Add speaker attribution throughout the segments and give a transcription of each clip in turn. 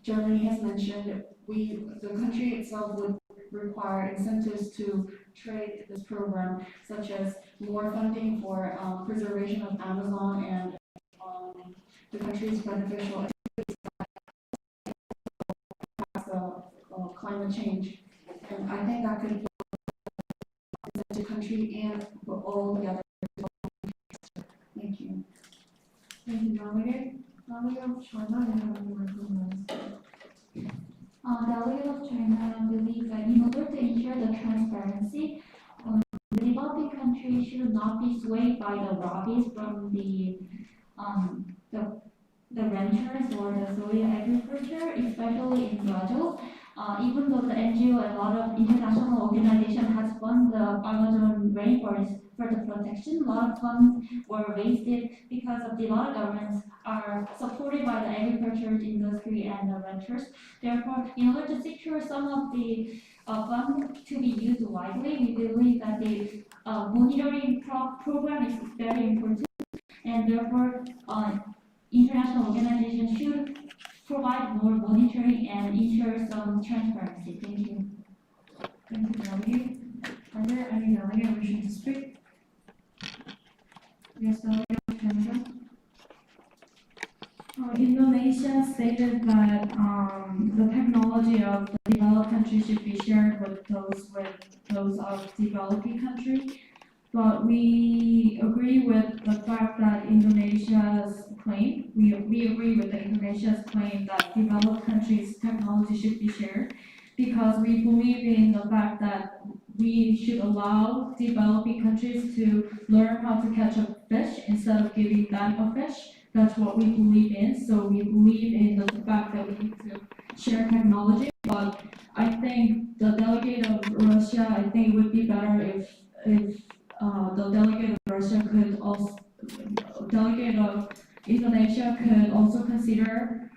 Speaker 1: Germany has mentioned, the country itself would require incentives to trade this program, such as more funding for preservation of Amazon and the country's beneficial climate change. And I think that could be the country and all the other. Thank you.
Speaker 2: Thank you, Delegate. Delegate of China, you have any recommendations?
Speaker 3: Delegate of China believes that in order to ensure the transparency, the developing countries should not be swayed by the lobbies from the ranchers or the soil agriculture, especially in Brazil. Even though the NGO and a lot of international organizations has funded the Amazon rainforest for the protection, a lot of funds were wasted because of the lot of governments are supported by the agriculture industry and the ranchers. Therefore, in order to secure some of the funds to be used widely, we believe that the monitoring program is very important, and therefore international organizations should provide more monitoring and ensure some transparency. Thank you.
Speaker 2: Thank you, Delegate. Are there any delegate wishing to speak? Yes, Delegate of Canada.
Speaker 4: Indonesia stated that the technology of the developed countries should be shared with those of developing countries. But we agree with the fact that Indonesia's claim, we agree with the Indonesia's claim that developed countries' technology should be shared, because we believe in the fact that we should allow developing countries to learn how to catch a fish instead of giving them a fish. That's what we believe in. So we believe in the fact that we need to share technology. But I think the delegate of Russia, I think it would be better if the delegate of Russia could also, delegate of Indonesia could also consider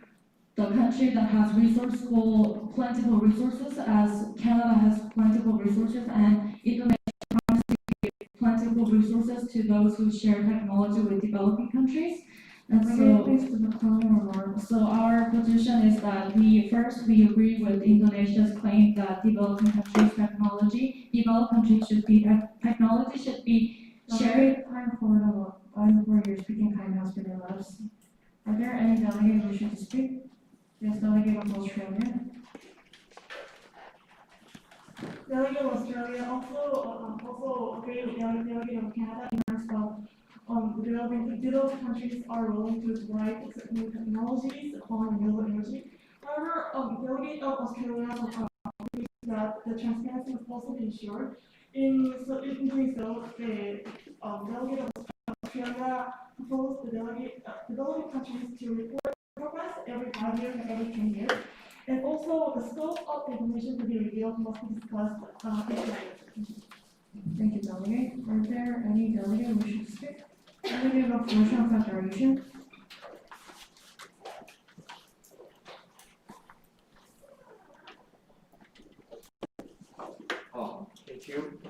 Speaker 4: the country that has plentiful resources, as Canada has plentiful resources, and Indonesia has plentiful resources to those who share technology with developing countries. And so our position is that we agree with Indonesia's claim that developed countries' technology should be shared.
Speaker 2: Time for your speaking time has been elapsed. Are there any delegates wishing to speak? Yes, Delegate of Australia.
Speaker 5: Delegate of Australia also agree with the delegate of Canada in terms of developed countries are willing to provide new technologies on renewable energy. However, delegate of Australia believes that the transparency must also be ensured. In doing so, the delegate of Australia proposed the developing countries to report progress every 5 years and every 10 years. And also, the scope of the information to be revealed must be discussed in
Speaker 2: Thank you, Delegate. Are there any delegate wishing to speak? Delegate of Russian Federation.
Speaker 6: Thank you.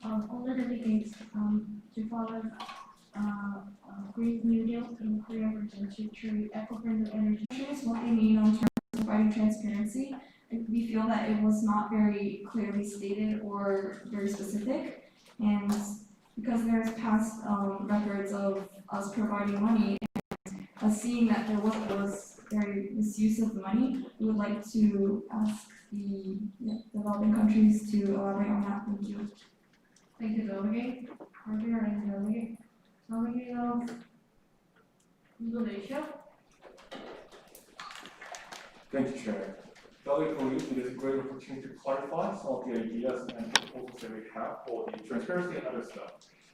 Speaker 3: All the delegates to follow Green New Deal in clear version to trade eco-friendly energy.
Speaker 7: Is what we mean in terms of providing transparency. We feel that it was not very clearly stated or very specific, and because there's past records of us providing money and us seeing that there was very misuse of the money, we would like to ask the developing countries to elaborate on that. Thank you.
Speaker 2: Thank you, Delegate. Are there any delegate? Delegate of Indonesia.
Speaker 6: Thank you, Chair. Delegate believes it is a great opportunity to clarify some of the ideas and proposals that we have for the transparency and other stuff.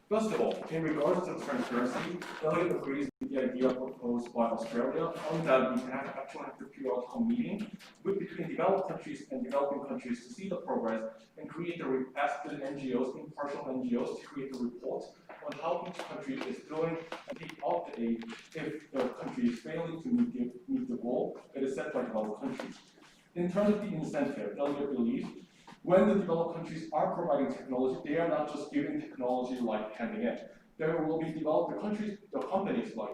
Speaker 6: First of all, in regards to transparency, Delegate agrees with the idea proposed by Australia on that we actually have to periodical meeting between developed countries and developing countries to see the progress and create ask the NGOs, impartial NGOs, to create a report on how each country is doing and take off the aid if the country is failing to meet the goal that is set by developed countries. In terms of the incentive, Delegate believes when the developed countries are providing technology, they are not just giving technology like handing it. There will be developed countries, the companies like,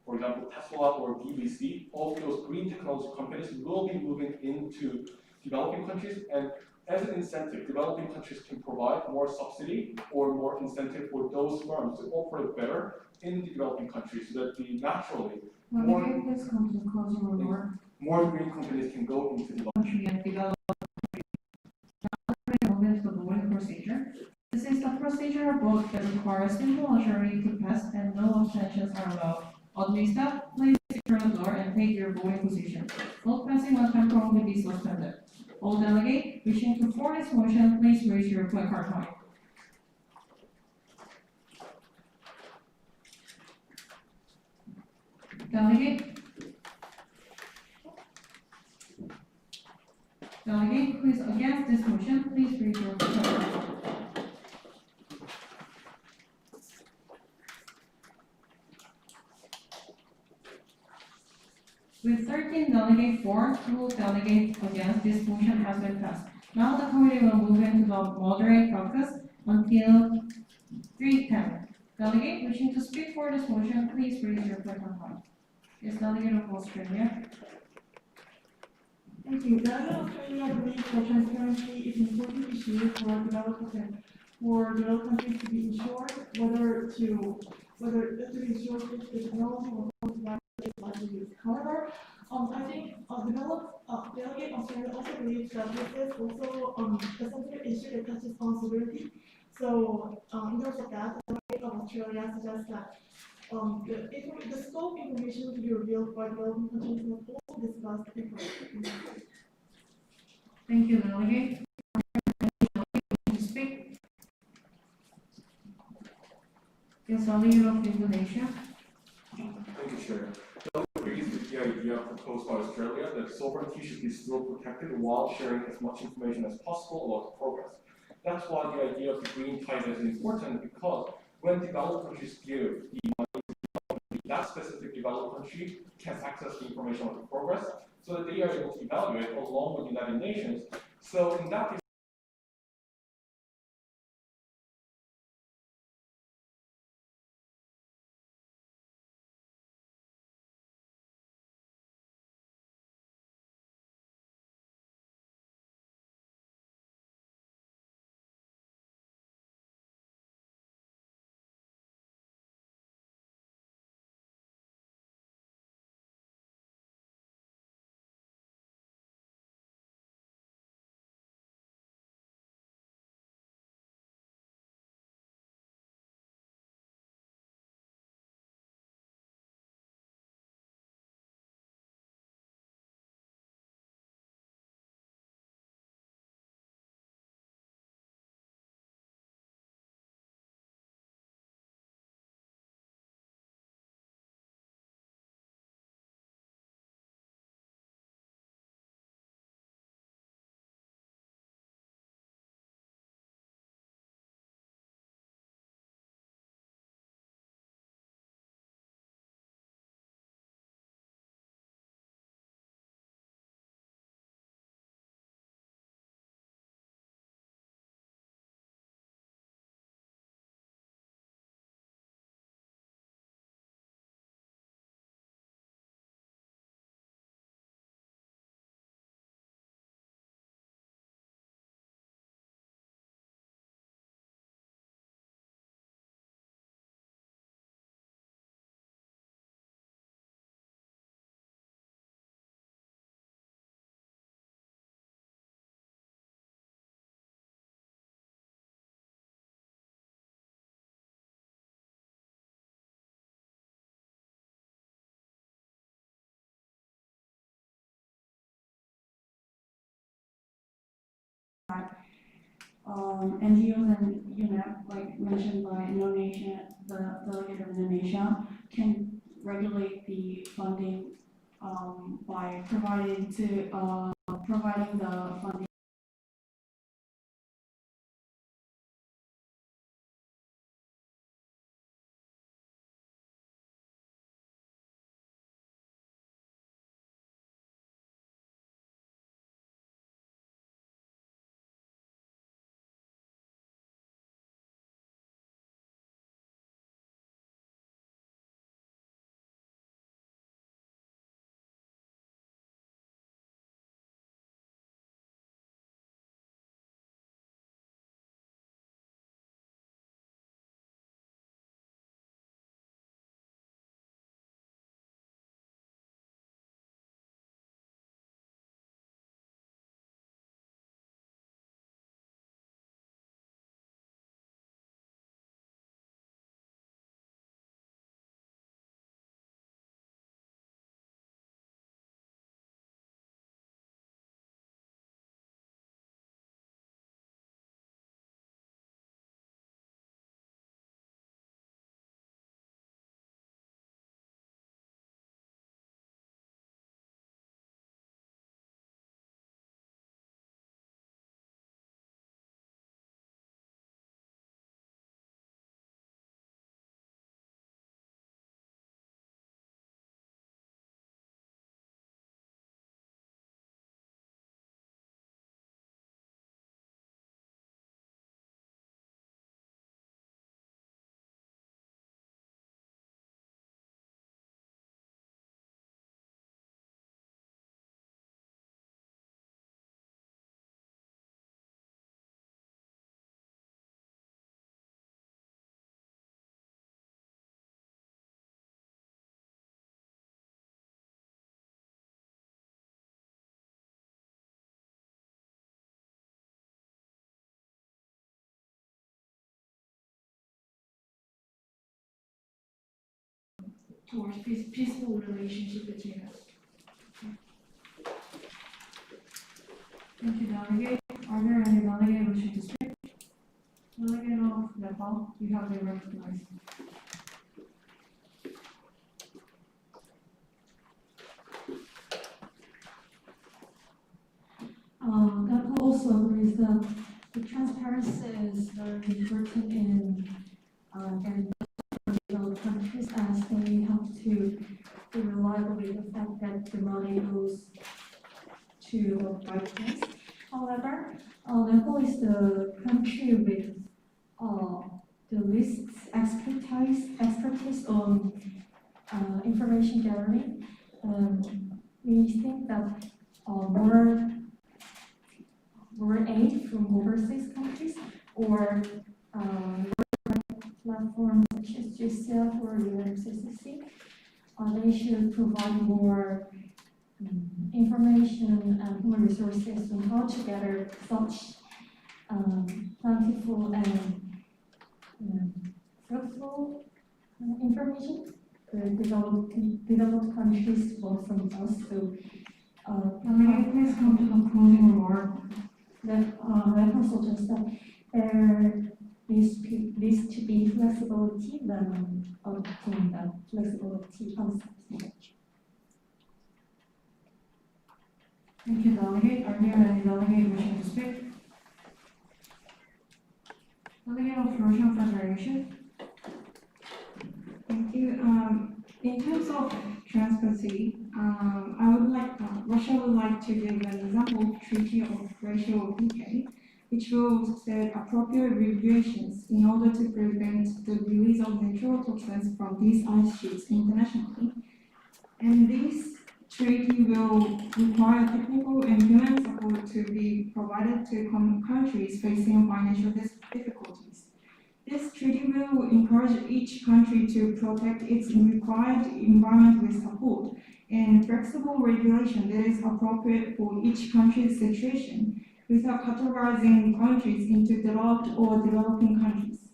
Speaker 6: for example, Tesla or BBC, all of those green technology companies will be moving into developing countries, and as an incentive, developing countries can provide more subsidy or more incentive for those firms to operate better in the developing countries so that naturally
Speaker 2: Delegate, please come to the closing remark.
Speaker 6: more green companies can go into the
Speaker 2: Country and develop. Move into the voting procedure. This is the procedural vote that requires simple majority to pass and no abstentions are allowed. Admin staff, please secure the door and take your voting position. Vote passing will temporarily be suspended. All delegates wishing to forward this motion, please raise your placard high. Delegate. Delegate who is against this motion, please raise your hand. With 13 delegates for, 2 delegates against, this motion has been passed. Now the committee will move into the moderate caucus until 3:10. Delegate wishing to speak for this motion, please raise your placard high. Yes, delegate of Australia.
Speaker 5: Thank you. Delegate Australia believes that transparency is an important issue for developers and for developed countries to be ensured whether to ensure that the technology will provide widely used. However, I think Delegate Australia also believes that this is also a sensitive issue that touches on sovereignty. So in terms of that, the Delegate of Australia suggests that the scope information to be revealed by developing countries must also discuss the information.
Speaker 2: Thank you, delegate. To speak. Yes, delegate of Indonesia.
Speaker 6: Thank you, Chair. Delegate agrees with the idea proposed by Australia that sovereignty should be still protected while sharing as much information as possible about progress. That's why the idea of the green title is important, because when developed countries give the money to that specific developed country can access the information on the progress so that they are able to evaluate along with the United Nations. So in that case,
Speaker 1: NGOs and UNEP, like mentioned by Indonesia, the delegate of Indonesia, can regulate the funding by providing the funding
Speaker 4: towards peaceful relationship between us. Thank you, delegate. Are there any delegate wishing to speak? Delegate of Nepal, you have been recognized.
Speaker 8: Nepal also agrees that the transparency is very important in very developed countries, as they have to be reliable with the fact that the money goes to the right place. However, Nepal is the country with the least expertise on information gathering. We think that more aid from overseas countries or platforms such as GCF or UNFCCC, they should provide more information and human resources on how to gather such plentiful and fruitful information. The developed countries want from us, so
Speaker 4: Delegate, please come to the closing remark.
Speaker 8: Nepal suggests that there needs to be flexibility when adopting the flexibility concept.
Speaker 4: Thank you, delegate. Are there any delegate wishing to speak? Delegate of Russian Federation.
Speaker 7: Thank you. In terms of transparency, Russia would like to give an example of Treaty of Ratio of Decay, which will set appropriate regulations in order to prevent the release of natural toxins from these ice sheets internationally. And this treaty will require technical and human support to be provided to countries facing financial difficulties. This treaty will encourage each country to protect its required environment with support and flexible regulation that is appropriate for each country's situation, without categorizing countries into developed or developing countries.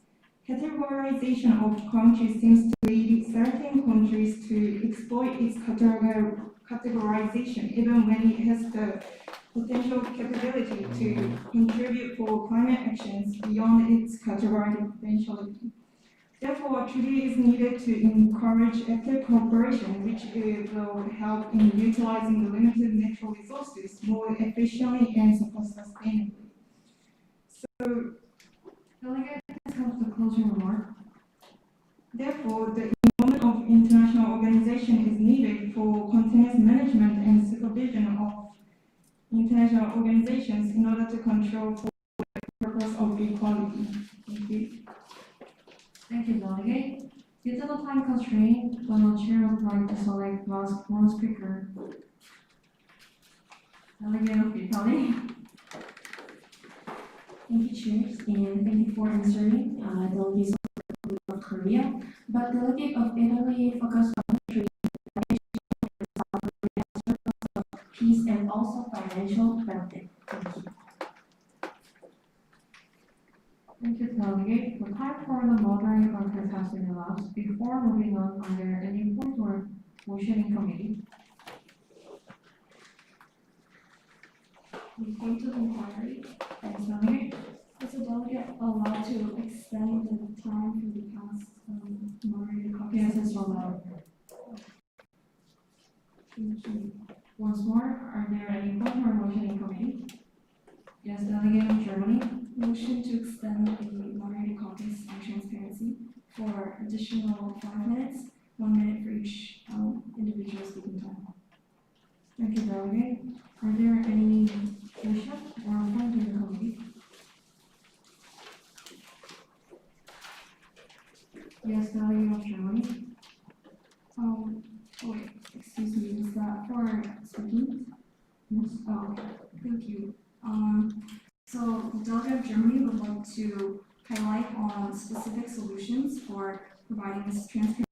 Speaker 7: Categorization of countries seems to lead certain countries to exploit its categorization, even when it has the
Speaker 5: potential capability to contribute for climate actions beyond its categorical potentiality. Therefore, a treaty is needed to encourage active cooperation, which will help in utilizing the limited natural resources more efficiently and sustainably. So,
Speaker 2: Delegate, please come to the closing remark.
Speaker 5: therefore, the involvement of international organization is needed for continuous management and supervision of international organizations in order to control for the purpose of equality. Thank you.
Speaker 2: Thank you, Delegate. Due to the time constraint, the chair would like to select last one speaker. Delegate of Italy.
Speaker 9: Thank you, Chairs, and thank you for answering delegates of Korea. But delegate of Italy focused on trade, peace, and also financial benefit. Thank you.
Speaker 2: Thank you, Delegate. The time for the moderating contest has been elapsed. Before moving on, are there any points or motion in committee?
Speaker 7: We come to inquiry.
Speaker 2: Thanks, Delegate.
Speaker 7: Is the delegate allowed to extend the time for the past moderated caucus?
Speaker 2: Yes, it's allowed.
Speaker 7: Thank you.
Speaker 2: Once more, are there any points or motion in committee? Yes, Delegate of Germany.
Speaker 7: Motion to extend the moderated caucus on transparency for additional 5 minutes, 1 minute for each individual speaking time.
Speaker 2: Thank you, Delegate. Are there any motion or points in the committee? Yes, Delegate of Germany.
Speaker 7: Wait, excuse me, is that for speaking?
Speaker 2: Yes.
Speaker 7: Oh, okay, thank you. So the delegate of Germany would like to highlight on specific solutions for providing this transparency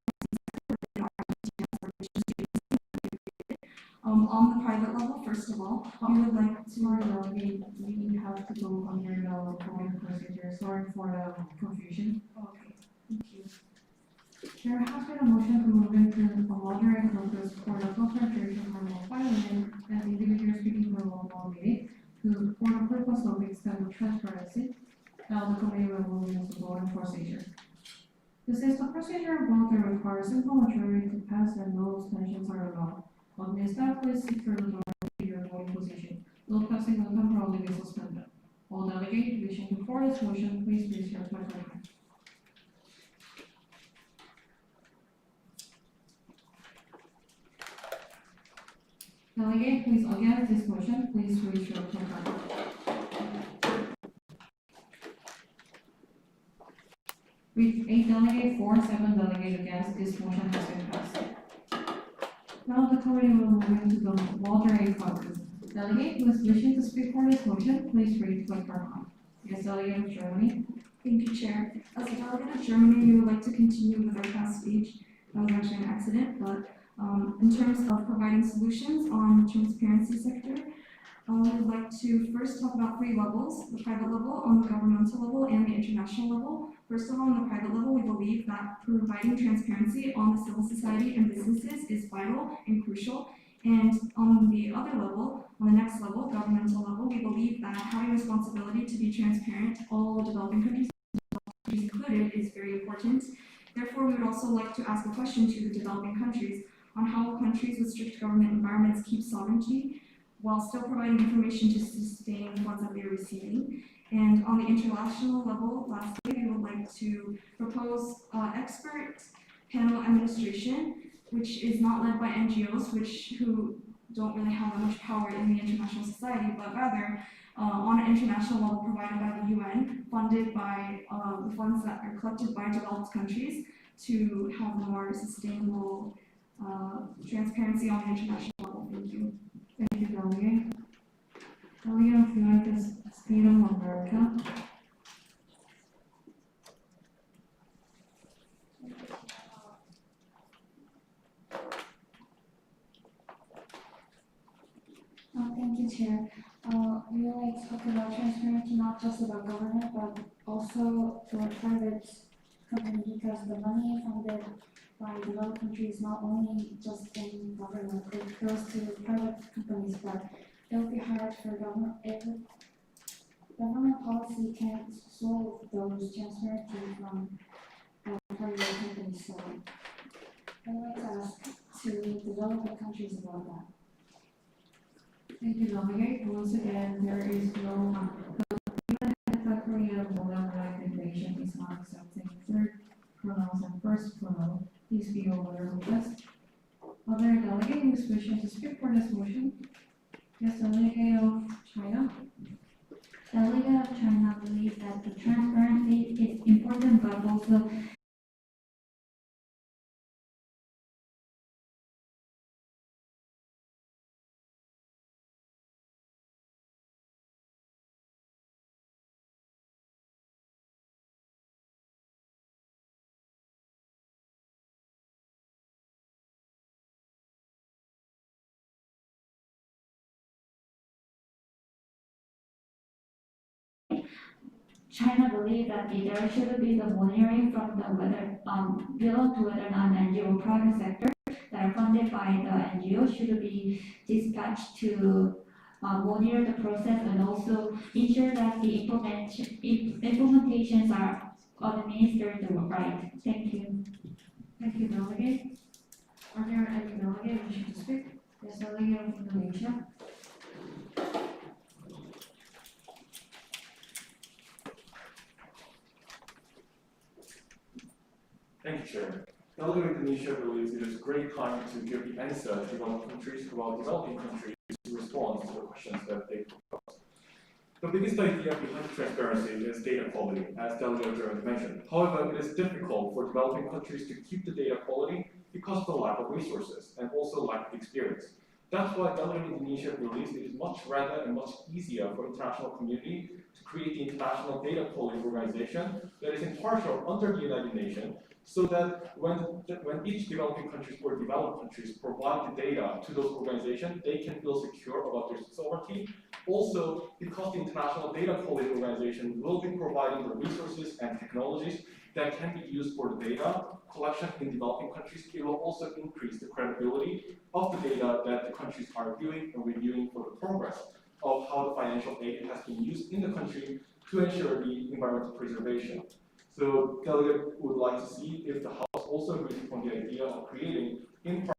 Speaker 7: on the private level. First of all, we would like to.
Speaker 2: Sorry, Delegate, we have to go under the voting procedure. Sorry for the confusion.
Speaker 7: Okay, thank you.
Speaker 2: There has been a motion to move into a moderating caucus for the concentration time of 5 minutes as individual speaking for a long meeting to, for the purpose of extended transparency. Now the committee will move into voting procedure. This is the procedure of vote that requires simple majority to pass and no abstentions are allowed. On this step, please secure the door to your voting position. No passing will temporarily be suspended. All delegates wishing to forward this motion, please raise your right hand. Delegate, please against this motion, please raise your right hand. With 8 delegates for, 7 delegates against, this motion has been passed. Now the committee will move into the moderating caucus. Delegate who is wishing to speak for this motion, please raise your hand. Yes, Delegate of Germany.
Speaker 7: Thank you, Chair. As a delegate of Germany, we would like to continue with our past speech. That was actually an accident, but in terms of providing solutions on the transparency sector, we would like to first talk about 3 levels: the private level, on the governmental level, and the international level. First of all, on the private level, we believe that providing transparency on the civil society and businesses is vital and crucial. And on the other level, on the next level, governmental level, we believe that having responsibility to be transparent to all developing countries included is very important. Therefore, we would also like to ask a question to the developing countries on how countries with strict government environments keep sovereignty while still providing information to sustain the funds that they are receiving. And on the international level, lastly, we would like to propose expert panel administration, which is not led by NGOs, who don't really have that much power in the international society, but rather on an international level provided by the UN, funded by the funds that are collected by developed countries to have more sustainable transparency on the international level. Thank you.
Speaker 2: Thank you, Delegate. Delegate of United States of America.
Speaker 1: Thank you, Chair. We would like to talk about transparency, not just about government, but also for private companies, because the money funded by developed countries not only just in government, it goes to private companies, but
Speaker 8: it'll be hard for government, if government policy can't solve those transparency from private companies, so I'd like to ask to developing countries about that.
Speaker 2: Thank you, Delegate. Once again, there is no, the Korean model recommendation is not accepting third pronouns and first pronoun. Please be aware of this. Other delegate who is wishing to speak for this motion? Yes, Delegate of China.
Speaker 3: Delegate of China believes that the transparency is important, but also China believes that there should be the monitoring from the whether belong to whether or not NGO private sector that are funded by the NGO should be dispatched to monitor the process and also ensure that the implementations are administered right. Thank you.
Speaker 2: Thank you, Delegate. Are there any delegate wishing to speak? Yes, Delegate of Indonesia.
Speaker 6: Thank you, Chair. Delegate of Indonesia believes it is a great time to give the answer to developed countries while developing countries to respond to the questions that they propose. The biggest idea behind transparency is data quality, as Delegate Jeremy mentioned. However, it is difficult for developing countries to keep the data quality because of the lack of resources and also lack of experience. That's why Delegate of Indonesia believes it is much rather and much easier for international community to create the International Data Quality Organization that is impartial under the United Nations, so that when each developing countries or developed countries provide the data to those organizations, they can feel secure about their sovereignty. Also, because the International Data Quality Organization will be providing the resources and technologies that can be used for the data collection in developing countries, it will also increase the credibility of the data that the countries are viewing and reviewing for the progress of how the financial aid has been used in the country to ensure the environmental preservation. So, Delegate would like to see if the House also agrees on the idea of creating in